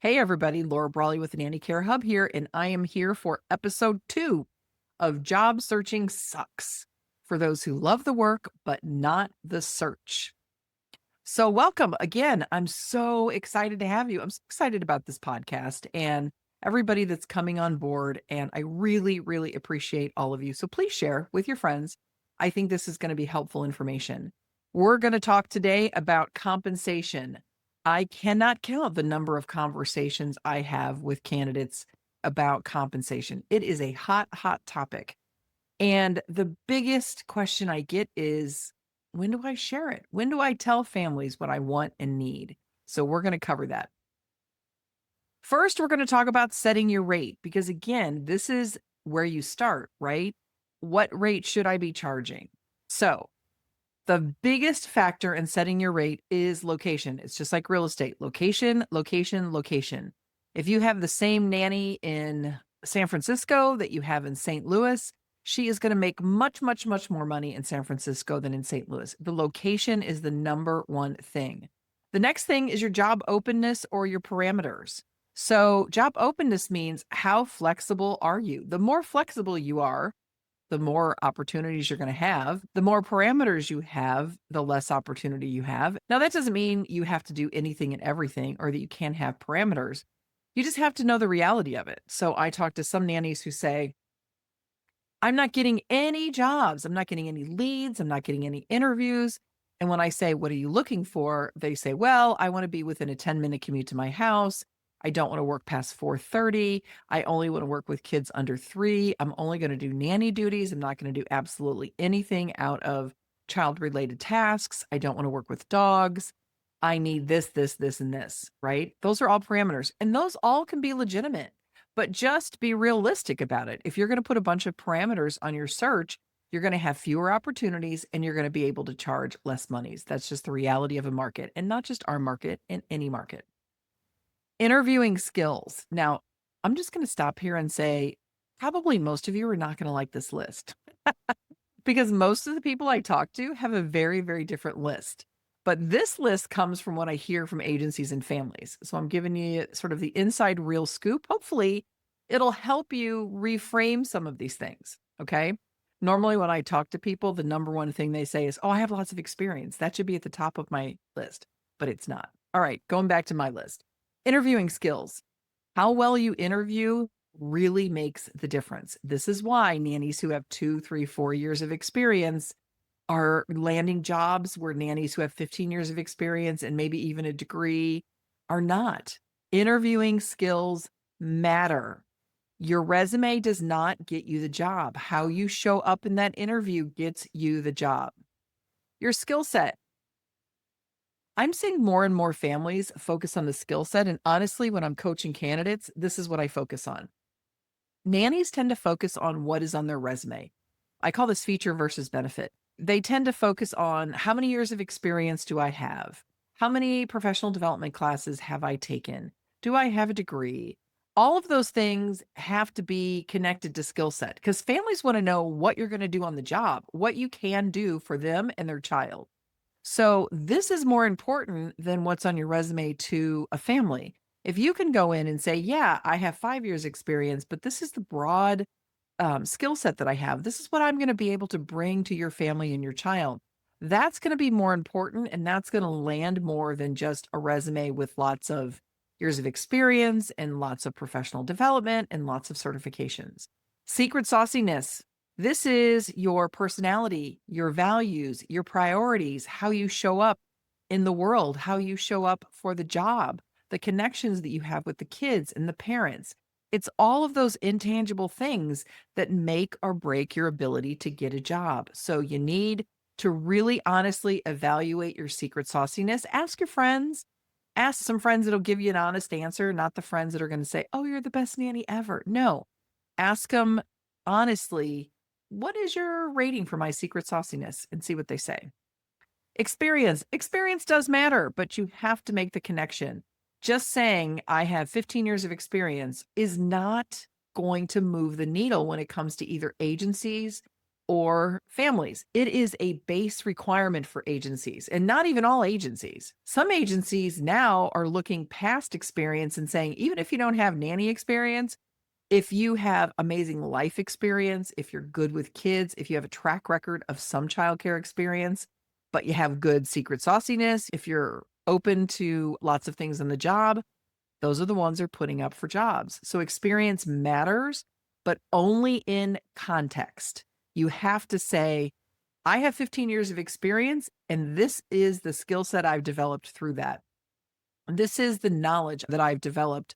Hey, everybody, Laura Brawley with the Nanny Care Hub here, and I am here for episode 2 of Job Searching Sucks for those who love the work but not the search. So, welcome again. I'm so excited to have you. I'm so excited about this podcast and everybody that's coming on board. And I really, really appreciate all of you. So, please share with your friends. I think this is going to be helpful information. We're going to talk today about compensation. I cannot count the number of conversations I have with candidates about compensation. It is a hot, hot topic. And the biggest question I get is, when do I share it? When do I tell families what I want and need? So we're going to cover that. First, we're going to talk about setting your rate because, again, this is where you start, right? What rate should I be charging? So, the biggest factor in setting your rate is location. It's just like real estate: location, location, location. If you have the same nanny in San Francisco that you have in St. Louis, she is going to make much, much, much more money in San Francisco than in St. Louis. The location is the number one thing. The next thing is your job openness or your parameters. So, job openness means how flexible are you? The more flexible you are, the more opportunities you're going to have. The more parameters you have, the less opportunity you have. Now, that doesn't mean you have to do anything and everything or that you can't have parameters. You just have to know the reality of it. So I talk to some nannies who say, I'm not getting any jobs. I'm not getting any leads. I'm not getting any interviews. And when I say, what are you looking for? They say, well, I want to be within a 10-minute commute to my house. I don't want to work past 4:30. I only want to work with kids under 3. I'm only going to do nanny duties. I'm not going to do absolutely anything out of child-related tasks. I don't want to work with dogs. I need this, this, this, and this, right? Those are all parameters. And those all can be legitimate, but just be realistic about it. If you're going to put a bunch of parameters on your search, you're going to have fewer opportunities and you're going to be able to charge less monies. That's just the reality of a market, and not just our market, in any market. Interviewing skills. Now, I'm just going to stop here and say, probably most of you are not going to like this list because most of the people I talk to have a very, very different list. But this list comes from what I hear from agencies and families. So I'm giving you sort of the inside real scoop. Hopefully, it'll help you reframe some of these things. Okay. Normally, when I talk to people, the number one thing they say is, oh, I have lots of experience. That should be at the top of my list, but it's not. All right. Going back to my list. Interviewing skills. How well you interview really makes the difference. This is why nannies who have 2, 3, 4 years of experience are landing jobs where nannies who have 15 years of experience and maybe even a degree are not. Interviewing skills matter. Your resume does not get you the job. How you show up in that interview gets you the job. Your skill set. I'm seeing more and more families focus on the skill set. And honestly, when I'm coaching candidates, this is what I focus on. Nannies tend to focus on what is on their resume. I call this feature versus benefit. They tend to focus on, how many years of experience do I have? How many professional development classes have I taken? Do I have a degree? All of those things have to be connected to skill set because families want to know what you're going to do on the job, what you can do for them and their child. So this is more important than what's on your resume to a family. If you can go in and say, yeah, I have 5 years experience, but this is the broad skill set that I have. This is what I'm going to be able to bring to your family and your child. That's going to be more important, and that's going to land more than just a resume with lots of years of experience and lots of professional development and lots of certifications. Secret sauciness. This is your personality, your values, your priorities, how you show up in the world, how you show up for the job, the connections that you have with the kids and the parents. It's all of those intangible things that make or break your ability to get a job. So you need to really honestly evaluate your secret sauciness. Ask your friends. Ask some friends that'll give you an honest answer, not the friends that are going to say, oh, you're the best nanny ever. No, ask them honestly, what is your rating for my secret sauciness, and see what they say. Experience. Experience does matter, but you have to make the connection. Just saying I have 15 years of experience is not going to move the needle when it comes to either agencies or families. It is a base requirement for agencies, and not even all agencies. Some agencies now are looking past experience and saying, even if you don't have nanny experience, if you have amazing life experience, if you're good with kids, if you have a track record of some childcare experience, but you have good secret sauciness, if you're open to lots of things in the job, those are the ones they're putting up for jobs. So experience matters, but only in context. You have to say, I have 15 years of experience, and this is the skill set I've developed through that. This is the knowledge that I've developed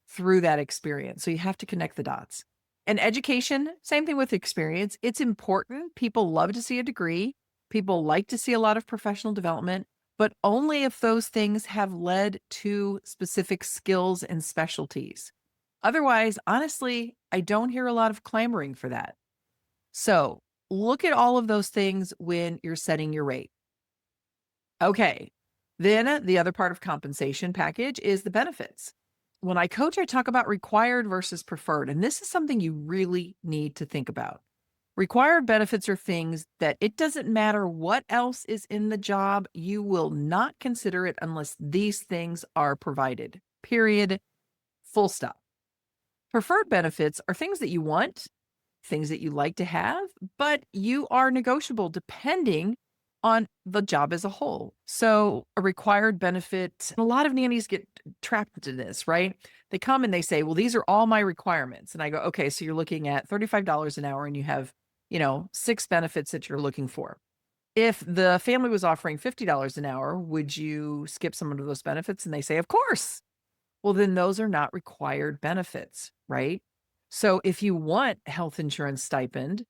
through that experience. So you have to connect the dots. And education, same thing with experience. It's important. People love to see a degree. People like to see a lot of professional development, but only if those things have led to specific skills and specialties. Otherwise, honestly, I don't hear a lot of clamoring for that. So look at all of those things when you're setting your rate. Okay. Then the other part of compensation package is the benefits. When I coach, I talk about required versus preferred, and this is something you really need to think about. Required benefits are things that it doesn't matter what else is in the job, you will not consider it unless these things are provided. Period. Full stop. Preferred benefits are things that you want, things that you like to have, but you are negotiable depending on the job as a whole. So, a required benefit, a lot of nannies get trapped into this, right? They come and they say, well, these are all my requirements. And I go, okay, so you're looking at $35 an hour and you have, 6 benefits that you're looking for. If the family was offering $50 an hour, would you skip some of those benefits? And they say, of course. Well, then those are not required benefits, right? So if you want health insurance stipend,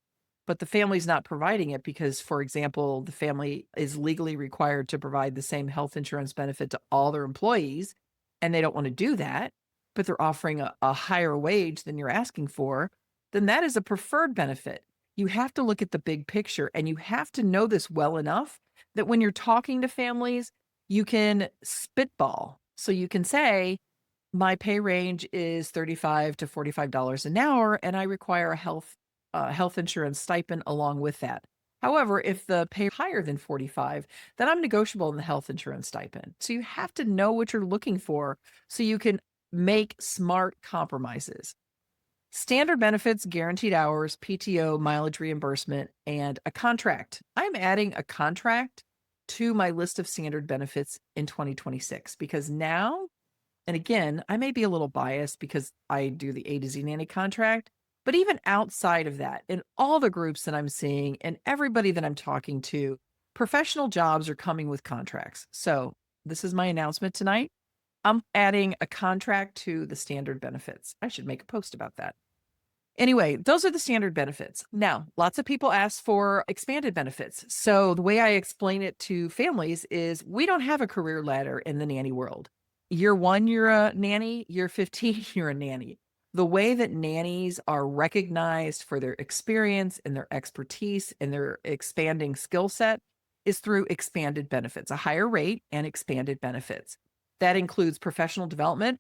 but the family's not providing it because, for example, the family is legally required to provide the same health insurance benefit to all their employees, and they don't want to do that, but they're offering a higher wage than you're asking for, then that is a preferred benefit. You have to look at the big picture, and you have to know this well enough that when you're talking to families, you can spitball. So you can say, my pay range is $35 to $45 an hour, and I require a health insurance stipend along with that. However, if the pay higher than 45, then I'm negotiable in the health insurance stipend. So you have to know what you're looking for so you can make smart compromises. Standard benefits, guaranteed hours, PTO, mileage reimbursement, and a contract. I'm adding a contract to my list of standard benefits in 2026 because now, and again, I may be a little biased because I do the A to Z nanny contract, but even outside of that, in all the groups that I'm seeing and everybody that I'm talking to, professional jobs are coming with contracts. So this is my announcement tonight. I'm adding a contract to the standard benefits. I should make a post about that. Anyway, those are the standard benefits. Now, lots of people ask for expanded benefits. So the way I explain it to families is we don't have a career ladder in the nanny world. Year 1, you're a nanny. Year 15, you're a nanny. The way that nannies are recognized for their experience and their expertise and their expanding skill set is through expanded benefits, a higher rate and expanded benefits. That includes professional development.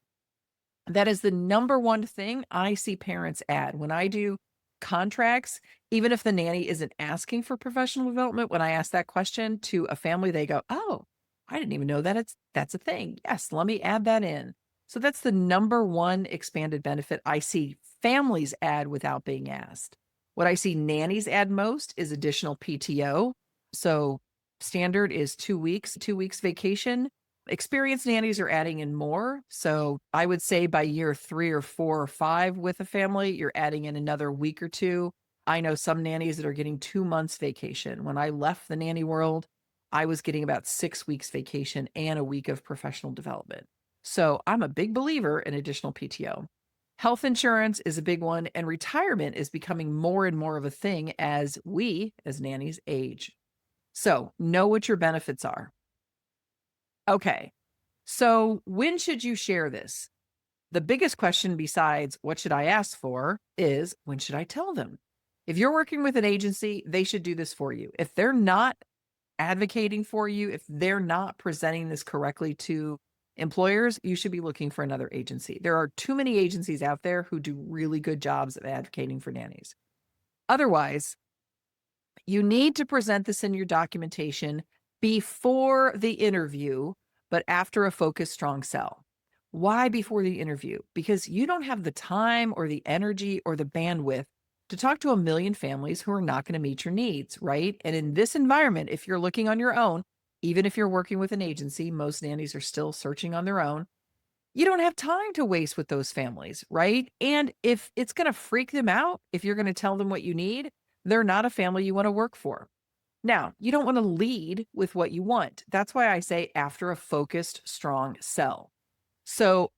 That is the number one thing I see parents add. When I do contracts, even if the nanny isn't asking for professional development, when I ask that question to a family, they go, "Oh, I didn't even know that's a thing. Yes, let me add that in." So that's the number one expanded benefit I see families add without being asked. What I see nannies add most is additional PTO. So standard is 2 weeks vacation. Experienced nannies are adding in more. So I would say by year 3 or 4 or 5 with a family, you're adding in another week or 2. I know some nannies that are getting 2 months vacation. When I left the nanny world, I was getting about 6 weeks vacation and a week of professional development. So I'm a big believer in additional PTO. Health insurance is a big one, and retirement is becoming more and more of a thing as we, as nannies, age. So know what your benefits are. Okay. So when should you share this? The biggest question besides what should I ask for is when should I tell them? If you're working with an agency, they should do this for you. If they're not advocating for you, if they're not presenting this correctly to employers, you should be looking for another agency. There are too many agencies out there who do really good jobs of advocating for nannies. Otherwise, You need to present this in your documentation before the interview, but after a focused, strong sell. Why before the interview? Because you don't have the time or the energy or the bandwidth to talk to a million families who are not going to meet your needs, right? And in this environment, if you're looking on your own, even if you're working with an agency, most nannies are still searching on their own. You don't have time to waste with those families, right? And if it's going to freak them out, if you're going to tell them what you need, they're not a family you want to work for. Now, you don't want to lead with what you want. That's why I say after a focused, strong sell. So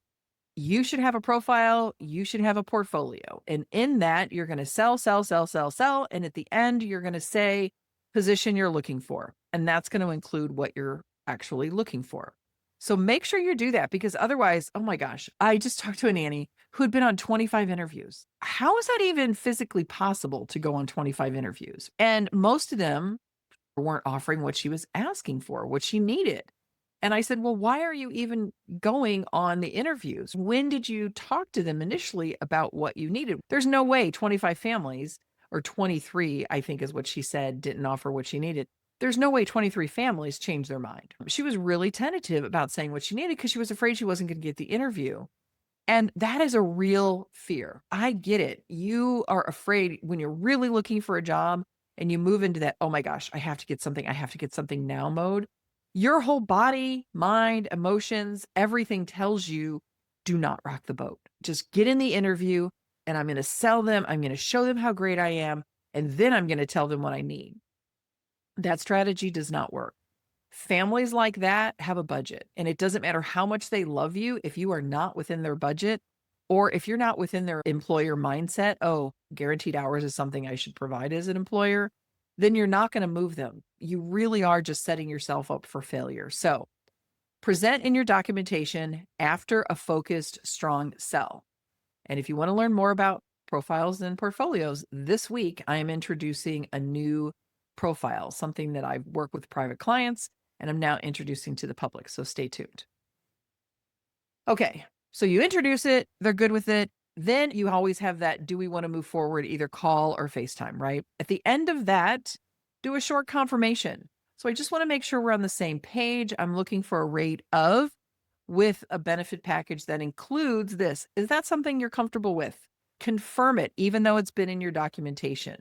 you should have a profile, you should have a portfolio. And in that, you're going to sell, sell, sell, sell, sell. And at the end, you're going to say position you're looking for. And that's going to include what you're actually looking for. So make sure you do that because otherwise, oh my gosh, I just talked to a nanny who had been on 25 interviews. How is that even physically possible to go on 25 interviews? And most of them weren't offering what she was asking for, what she needed. And I said, well, why are you even going on the interviews? When did you talk to them initially about what you needed? There's no way 25 families or 23, I think is what she said, didn't offer what she needed. There's no way 23 families changed their mind. She was really tentative about saying what she needed because she was afraid she wasn't going to get the interview. And that is a real fear. I get it. You are afraid when you're really looking for a job and you move into that, oh my gosh, I have to get something now mode. Your whole body, mind, emotions, everything tells you do not rock the boat. Just get in the interview and I'm going to sell them. I'm going to show them how great I am. And then I'm going to tell them what I need. That strategy does not work. Families like that have a budget, and it doesn't matter how much they love you. If you are not within their budget, or if you're not within their employer mindset, oh, guaranteed hours is something I should provide as an employer, then you're not going to move them. You really are just setting yourself up for failure. So present in your documentation after a focused, strong sell. And if you want to learn more about profiles and portfolios, this week I am introducing a new profile, something that I've worked with private clients and I'm now introducing to the public. So stay tuned. Okay, so you introduce it, they're good with it. Then you always have that, do we want to move forward, either call or FaceTime, right? At the end of that, do a short confirmation. So I just want to make sure we're on the same page. I'm looking for a rate of with a benefit package that includes this. Is that something you're comfortable with? Confirm it, even though it's been in your documentation.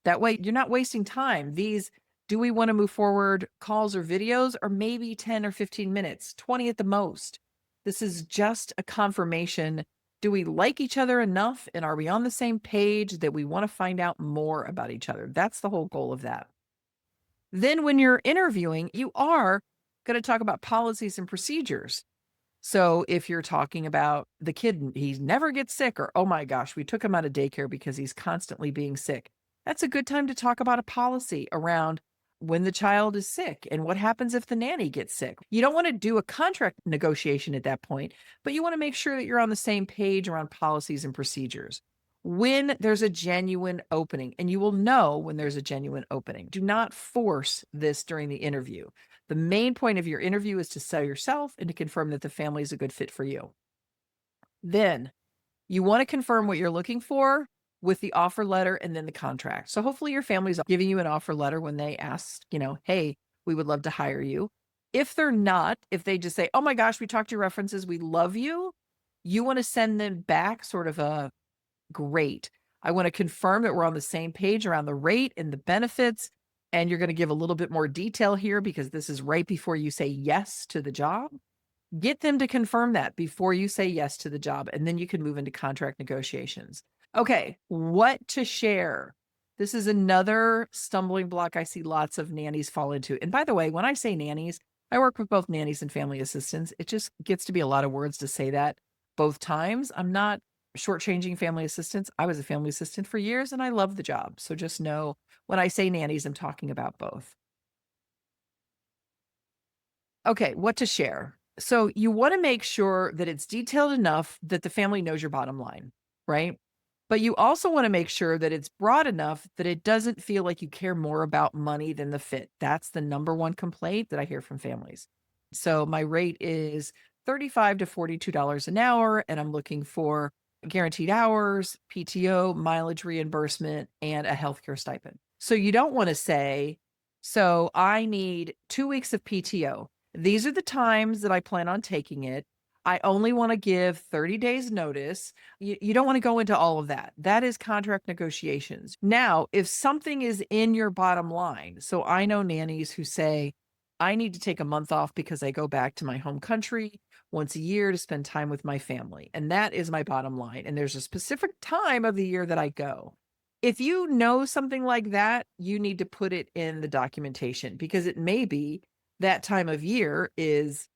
That way you're not wasting time. These, do we want to move forward calls or videos are maybe 10 or 15 minutes, 20 at the most. This is just a confirmation. Do we like each other enough? And are we on the same page that we want to find out more about each other? That's the whole goal of that. Then when you're interviewing, you are going to talk about policies and procedures. So if you're talking about the kid, he never gets sick, or, oh my gosh, we took him out of daycare because he's constantly being sick. That's a good time to talk about a policy around when the child is sick and what happens if the nanny gets sick. You don't want to do a contract negotiation at that point, but you want to make sure that you're on the same page around policies and procedures. When there's a genuine opening, and you will know when there's a genuine opening, do not force this during the interview. The main point of your interview is to sell yourself and to confirm that the family is a good fit for you. Then you want to confirm what you're looking for with the offer letter and then the contract. So hopefully your family's giving you an offer letter when they ask, hey, we would love to hire you. If they're not, if they just say, oh my gosh, we talked to your references, we love you, you want to send them back sort of a great. I want to confirm that we're on the same page around the rate and the benefits. And you're going to give a little bit more detail here because this is right before you say yes to the job. Get them to confirm that before you say yes to the job, and then you can move into contract negotiations. Okay, what to share? This is another stumbling block I see lots of nannies fall into. And by the way, when I say nannies, I work with both nannies and family assistants. It just gets to be a lot of words to say that both times. I'm not shortchanging family assistants. I was a family assistant for years and I love the job. So just know when I say nannies, I'm talking about both. Okay, what to share? So you want to make sure that it's detailed enough that the family knows your bottom line, right? But you also want to make sure that it's broad enough that it doesn't feel like you care more about money than the fit. That's the number one complaint that I hear from families. So my rate is $35 to $42 an hour, and I'm looking for guaranteed hours, PTO, mileage reimbursement, and a healthcare stipend. So you don't want to say, so I need 2 weeks of PTO. These are the times that I plan on taking it. I only want to give 30 days notice. You don't want to go into all of that. That is contract negotiations. Now, if something is in your bottom line, so I know nannies who say, I need to take a month off because I go back to my home country once a year to spend time with my family. And that is my bottom line. And there's a specific time of the year that I go. If you know something like that, you need to put it in the documentation because it may be that time of year is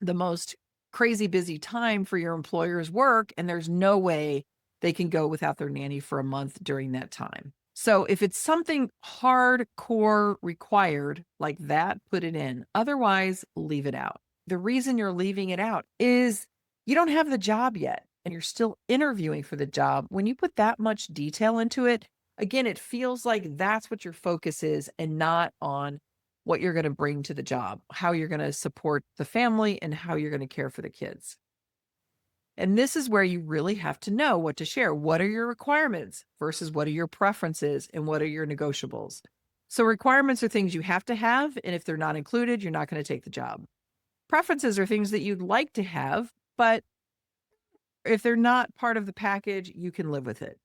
the most crazy busy time for your employer's work, and there's no way they can go without their nanny for a month during that time. So if it's something hardcore required like that, put it in. Otherwise, leave it out. The reason you're leaving it out is you don't have the job yet and you're still interviewing for the job. When you put that much detail into it, again, it feels like that's what your focus is and not on what you're going to bring to the job, how you're going to support the family, and how you're going to care for the kids. And this is where you really have to know what to share. What are your requirements versus what are your preferences and what are your negotiables? So, requirements are things you have to have. And if they're not included, you're not going to take the job. Preferences are things that you'd like to have, but if they're not part of the package, you can live with it.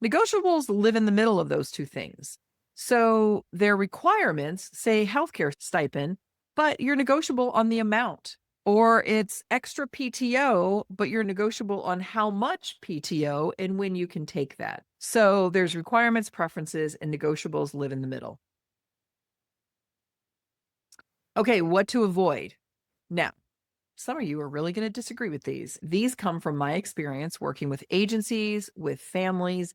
Negotiables live in the middle of those two things. So their requirements say healthcare stipend, but you're negotiable on the amount. Or it's extra PTO, but you're negotiable on how much PTO and when you can take that. So there's requirements, preferences, and negotiables live in the middle. Okay, what to avoid? Now, some of you are really going to disagree with these. These come from my experience working with agencies, with families,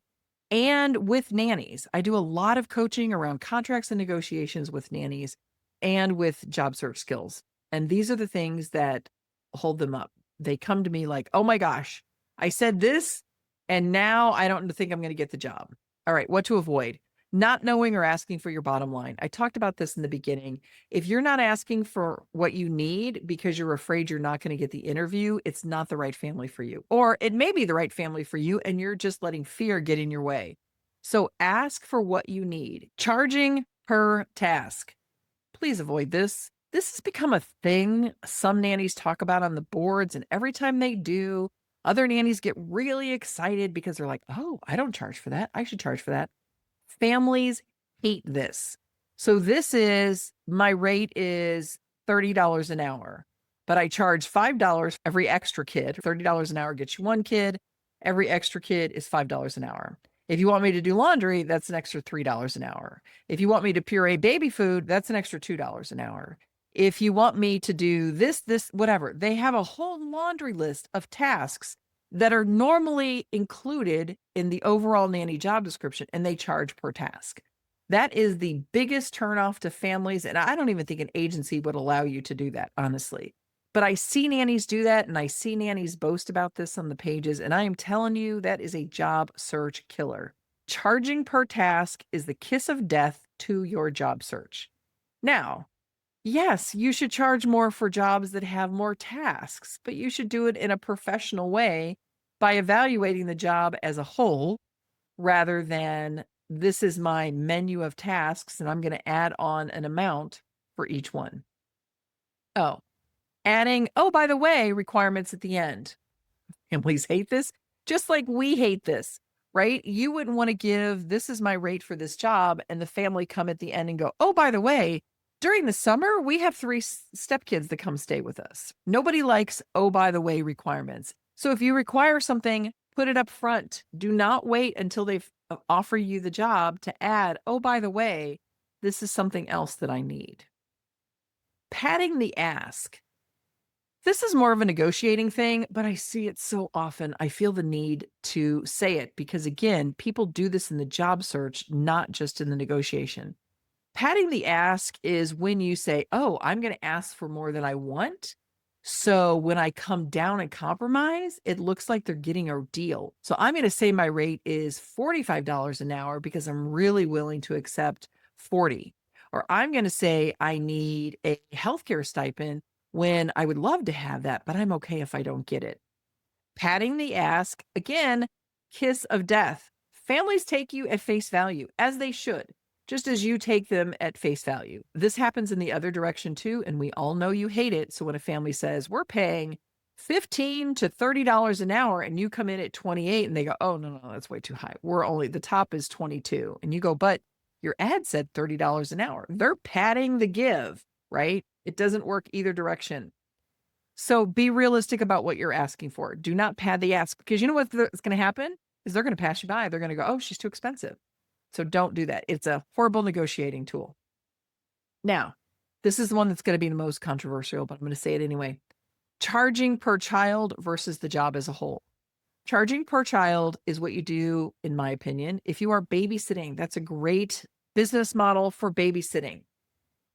and with nannies. I do a lot of coaching around contracts and negotiations with nannies and with job search skills. And these are the things that hold them up. They come to me like, oh my gosh, I said this, and now I don't think I'm going to get the job. All right, what to avoid? Not knowing or asking for your bottom line. I talked about this in the beginning. If you're not asking for what you need because you're afraid you're not going to get the interview, it's not the right family for you. Or it may be the right family for you and you're just letting fear get in your way. So ask for what you need. Charging per task. Please avoid this. This has become a thing some nannies talk about on the boards, and every time they do, other nannies get really excited because they're like, oh, I don't charge for that. I should charge for that. Families hate this. So this is my rate is $30 an hour, but I charge $5 every extra kid. $30 an hour gets you one kid. Every extra kid is $5 an hour. If you want me to do laundry, that's an extra $3 an hour. If you want me to puree baby food, that's an extra $2 an hour. If you want me to do this, whatever, they have a whole laundry list of tasks that are normally included in the overall nanny job description, and they charge per task. That is the biggest turnoff to families. And I don't even think an agency would allow you to do that, honestly. But I see nannies do that, and I see nannies boast about this on the pages. And I am telling you, that is a job search killer. Charging per task is the kiss of death to your job search. Now, yes, you should charge more for jobs that have more tasks, but you should do it in a professional way by evaluating the job as a whole rather than this is my menu of tasks and I'm going to add on an amount for each one. Oh, adding, oh, by the way, requirements at the end. Families hate this, just like we hate this, right? You wouldn't want to give, this is my rate for this job, and the family come at the end and go, oh, by the way, during the summer, we have 3 stepkids that come stay with us. Nobody likes, oh, by the way, requirements. So if you require something, put it up front. Do not wait until they offer you the job to add, oh, by the way, this is something else that I need. Padding the ask. This is more of a negotiating thing, but I see it so often. I feel the need to say it because, again, people do this in the job search, not just in the negotiation. Padding the ask is when you say, oh, I'm going to ask for more than I want. So when I come down and compromise, it looks like they're getting a deal. So I'm going to say my rate is $45 an hour because I'm really willing to accept 40. Or I'm going to say I need a healthcare stipend when I would love to have that, but I'm okay if I don't get it. Padding the ask, again, kiss of death. Families take you at face value, as they should, just as you take them at face value. This happens in the other direction too, and we all know you hate it. So when a family says, we're paying $15 to $30 an hour, and you come in at 28 and they go, oh, no, that's way too high. The top is 22. And you go, but your ad said $30 an hour. They're padding the give, right? It doesn't work either direction. So be realistic about what you're asking for. Do not pad the ask, because you know what's going to happen is they're going to pass you by. They're going to go, oh, she's too expensive. So don't do that. It's a horrible negotiating tool. Now, this is the one that's going to be the most controversial, but I'm going to say it anyway. Charging per child versus the job as a whole. Charging per child is what you do, in my opinion. If you are babysitting, that's a great business model for babysitting.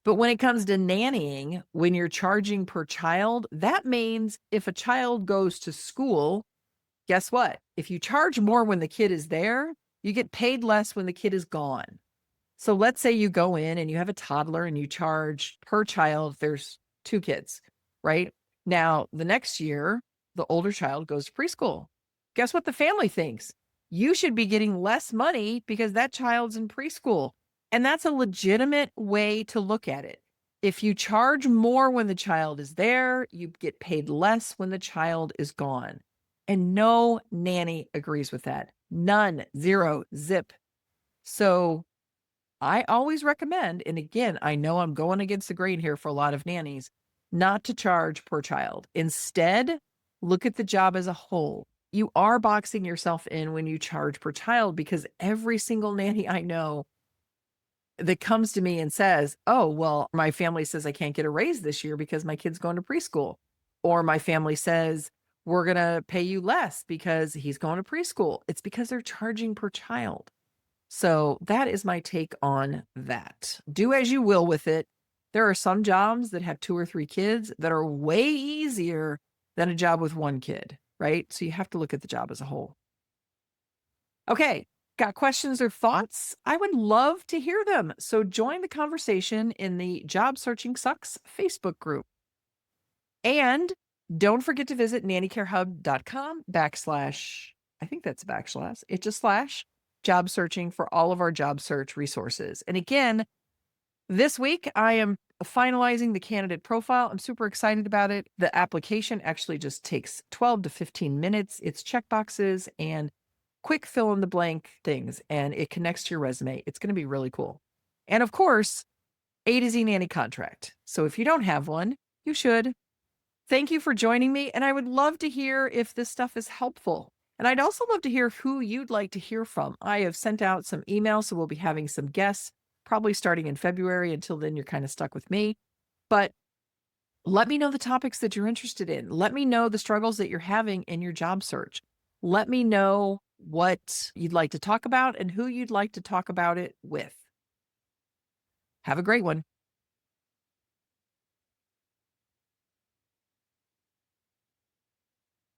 But when it comes to nannying, when you're charging per child, that means if a child goes to school, guess what? If you charge more when the kid is there, you get paid less when the kid is gone. So let's say you go in and you have a toddler and you charge per child, there's 2 kids, right? Now, the next year, the older child goes to preschool. Guess what the family thinks? You should be getting less money because that child's in preschool. And that's a legitimate way to look at it. If you charge more when the child is there, you get paid less when the child is gone. And no nanny agrees with that. None, zero, zip. So I always recommend, and again, I know I'm going against the grain here for a lot of nannies, not to charge per child. Instead, look at the job as a whole. You are boxing yourself in when you charge per child, because every single nanny I know that comes to me and says, oh, well, my family says I can't get a raise this year because my kid's going to preschool. Or my family says, we're going to pay you less because he's going to preschool. It's because they're charging per child. So that is my take on that. Do as you will with it. There are some jobs that have 2 or 3 kids that are way easier than a job with 1 kid, right? So you have to look at the job as a whole. Okay, got questions or thoughts? I would love to hear them. So join the conversation in the Job Searching Sucks Facebook group. And don't forget to visit nannycarehub.com / I think that's backslash. It's just slash job searching for all of our job search resources. And again, this week I am finalizing the candidate profile. I'm super excited about it. The application actually just takes 12 to 15 minutes. It's checkboxes and quick fill in the blank things, and it connects to your resume. It's going to be really cool. And of course, A to Z nanny contract. So if you don't have one, you should. Thank you for joining me. And I would love to hear if this stuff is helpful. And I'd also love to hear who you'd like to hear from. I have sent out some emails, so we'll be having some guests probably starting in February. Until then, you're kind of stuck with me. But let me know the topics that you're interested in. Let me know the struggles that you're having in your job search. Let me know what you'd like to talk about and who you'd like to talk about it with. Have a great one.